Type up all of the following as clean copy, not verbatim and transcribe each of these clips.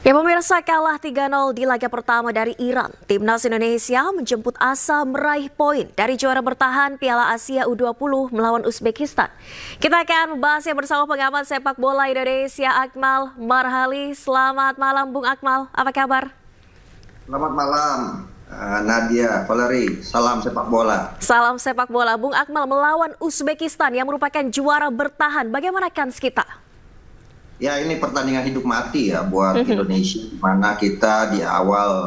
Ya pemirsa, kalah 3-0 di laga pertama dari Iran. Timnas Indonesia menjemput asa meraih poin dari juara bertahan Piala Asia U20 melawan Uzbekistan. Kita akan membahasnya bersama pengamat sepak bola Indonesia Akmal Marhali. Selamat malam Bung Akmal, apa kabar? Selamat malam Nadia, Valeri, salam sepak bola. Salam sepak bola. Bung Akmal, melawan Uzbekistan yang merupakan juara bertahan, bagaimana kans kita? Ya, ini pertandingan hidup mati ya buat Indonesia, di mana kita di awal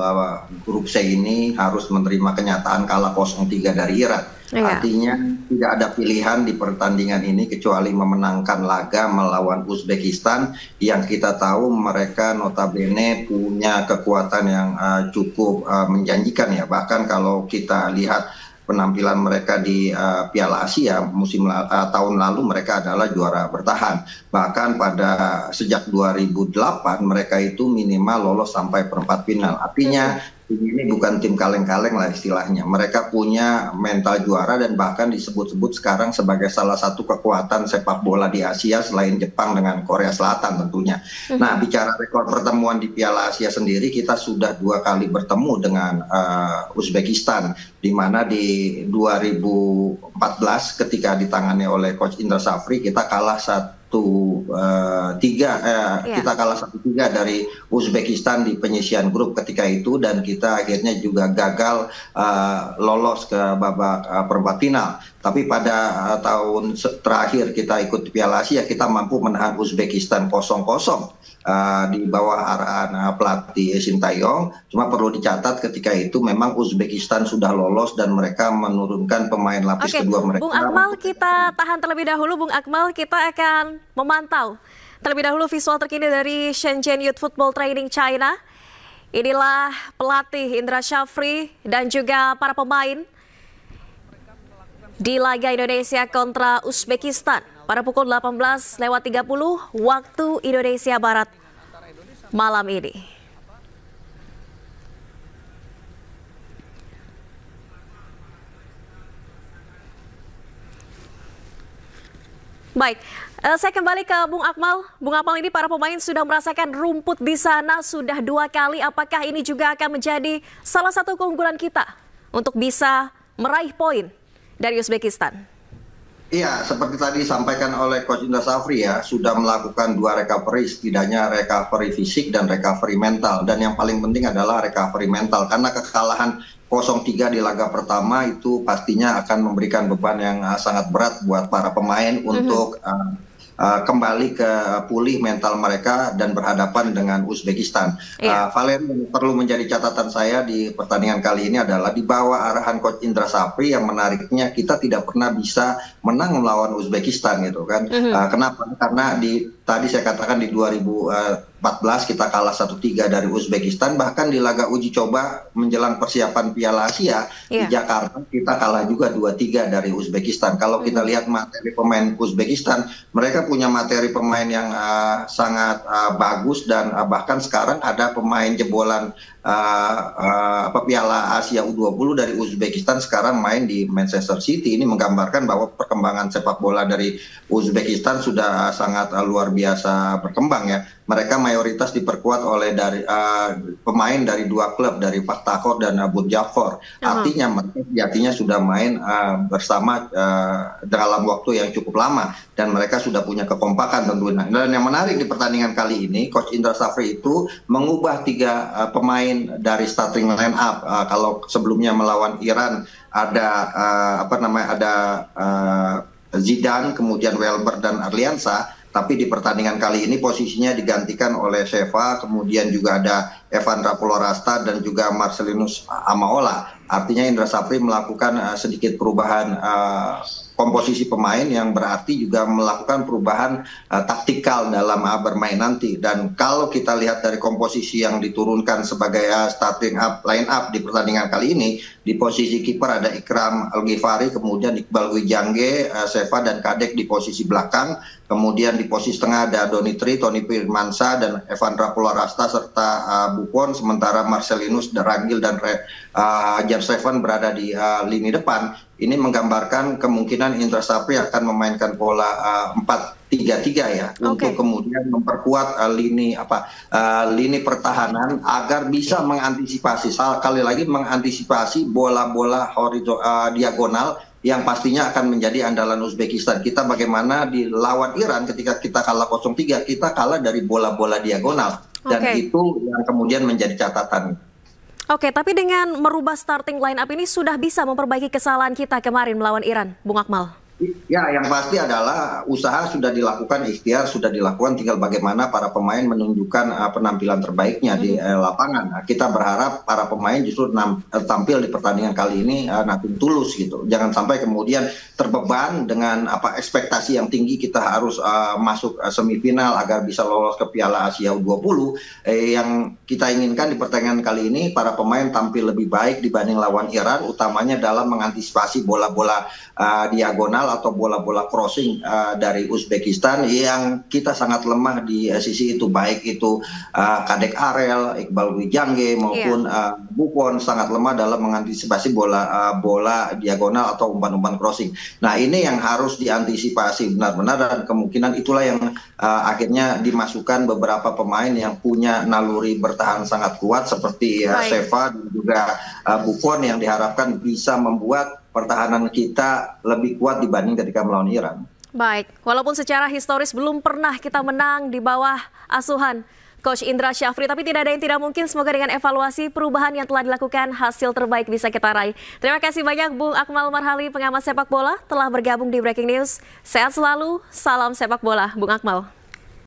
grup C ini harus menerima kenyataan kalah 0-3 dari Iran. Artinya tidak ada pilihan di pertandingan ini kecuali memenangkan laga melawan Uzbekistan yang kita tahu mereka notabene punya kekuatan yang cukup menjanjikan ya. Bahkan kalau kita lihat penampilan mereka di Piala Asia tahun lalu, mereka adalah juara bertahan. Bahkan pada sejak 2008 mereka itu minimal lolos sampai perempat final. Artinya ini bukan tim kaleng-kaleng lah istilahnya. Mereka punya mental juara dan bahkan disebut-sebut sekarang sebagai salah satu kekuatan sepak bola di Asia selain Jepang dengan Korea Selatan tentunya. Nah, bicara rekor pertemuan di Piala Asia sendiri, kita sudah 2 kali bertemu dengan Uzbekistan, di mana di 2014 ketika ditangani oleh Coach Indra Shafri kita kalah 1-3 dari Uzbekistan di penyisian grup ketika itu, dan kita akhirnya juga gagal lolos ke babak perempat final. Tapi pada tahun terakhir kita ikut di Piala Asia, kita mampu menahan Uzbekistan 0-0 di bawah arahan pelatih Sintayong. Cuma perlu dicatat ketika itu memang Uzbekistan sudah lolos dan mereka menurunkan pemain lapis kedua mereka. Bung Akmal, kita tahan terlebih dahulu. Bung Akmal, kita akan memantau terlebih dahulu visual terkini dari Shenzhen Youth Football Training China. Inilah pelatih Indra Shafri dan juga para pemain di laga Indonesia kontra Uzbekistan pada pukul 18.30 waktu Indonesia Barat malam ini. Baik, saya kembali ke Bung Akmal. Bung Akmal, ini para pemain sudah merasakan rumput di sana sudah 2 kali. Apakah ini juga akan menjadi salah satu keunggulan kita untuk bisa meraih poin dari Uzbekistan? Iya, seperti tadi disampaikan oleh Coach Indra Shafri ya, sudah melakukan 2 recovery, setidaknya recovery fisik dan recovery mental. Dan yang paling penting adalah recovery mental, karena kekalahan 0-3 di laga pertama itu pastinya akan memberikan beban yang sangat berat buat para pemain untuk kembali ke pulih mental mereka dan berhadapan dengan Uzbekistan. Valeri, perlu menjadi catatan saya di pertandingan kali ini adalah di bawah arahan Coach Indra Shafri yang menariknya kita tidak pernah bisa menang melawan Uzbekistan gitu kan. Kenapa? Karena tadi saya katakan di 2014 kita kalah 1-3 dari Uzbekistan, bahkan di laga uji coba menjelang persiapan Piala Asia di Jakarta kita kalah juga 2-3 dari Uzbekistan. Kalau kita lihat materi pemain Uzbekistan, mereka punya materi pemain yang sangat bagus, dan bahkan sekarang ada pemain jebolan Piala Asia U20 dari Uzbekistan sekarang main di Manchester City. Ini menggambarkan bahwa perkembangan sepak bola dari Uzbekistan sudah sangat luar biasa berkembang ya. Mereka mayoritas diperkuat oleh pemain dari 2 klub, dari Faktakor dan Abu Jafar. Artinya mereka sudah main bersama dalam waktu yang cukup lama, dan mereka sudah punya kekompakan tentunya. Dan yang menarik di pertandingan kali ini, Coach Indra Shafri itu mengubah 3 pemain dari starting line up. Kalau sebelumnya melawan Iran ada Zidane, kemudian Welber dan Arliansa. Tapi di pertandingan kali ini posisinya digantikan oleh Sheva, kemudian juga ada Evan Rapolorasta dan juga Marcelinus Amaola. Artinya Indra Shafri melakukan sedikit perubahan komposisi pemain yang berarti juga melakukan perubahan taktikal dalam bermain nanti. Dan kalau kita lihat dari komposisi yang diturunkan sebagai starting line up di pertandingan kali ini, di posisi kiper ada Ikram Al-Ghifari, kemudian Iqbal Wijangge, Sheva dan Kadek di posisi belakang, kemudian di posisi tengah ada Donitri, Tony Firmansyah dan Evan Rapolorasta serta Buffon, sementara Marcelinus, Ragil dan Jan Steven berada di lini depan. Ini menggambarkan kemungkinan Indra Shafri akan memainkan pola 3-3 ya, untuk kemudian memperkuat lini pertahanan agar bisa mengantisipasi, sekali lagi mengantisipasi bola-bola diagonal yang pastinya akan menjadi andalan Uzbekistan. Kita bagaimana di lawan Iran ketika kita kalah 0-3, kita kalah dari bola-bola diagonal. Dan itu yang kemudian menjadi catatan. Oke, tapi dengan merubah starting line up ini sudah bisa memperbaiki kesalahan kita kemarin melawan Iran, Bung Akmal? Ya, yang pasti adalah usaha sudah dilakukan, ikhtiar sudah dilakukan, tinggal bagaimana para pemain menunjukkan penampilan terbaiknya di lapangan. Nah, kita berharap para pemain justru tampil di pertandingan kali ini nothing tulus gitu. Jangan sampai kemudian terbeban dengan ekspektasi yang tinggi kita harus masuk semifinal agar bisa lolos ke Piala Asia U20. Yang kita inginkan di pertandingan kali ini para pemain tampil lebih baik dibanding lawan Iran, utamanya dalam mengantisipasi bola-bola diagonal atau bola-bola crossing dari Uzbekistan yang kita sangat lemah di sisi itu, baik itu Kadek Arel, Iqbal Wijangge maupun Buffon sangat lemah dalam mengantisipasi bola diagonal atau umpan-umpan crossing. Nah, ini yang harus diantisipasi benar-benar, dan kemungkinan itulah yang akhirnya dimasukkan beberapa pemain yang punya naluri bertahan sangat kuat seperti Seva dan juga Buffon yang diharapkan bisa membuat pertahanan kita lebih kuat dibanding ketika melawan Iran. Baik, walaupun secara historis belum pernah kita menang di bawah asuhan Coach Indra Syafri, tapi tidak ada yang tidak mungkin. Semoga dengan evaluasi perubahan yang telah dilakukan, hasil terbaik bisa kita raih. Terima kasih banyak Bung Akmal Marhali, pengamat sepak bola, telah bergabung di Breaking News. Sehat selalu, salam sepak bola, Bung Akmal.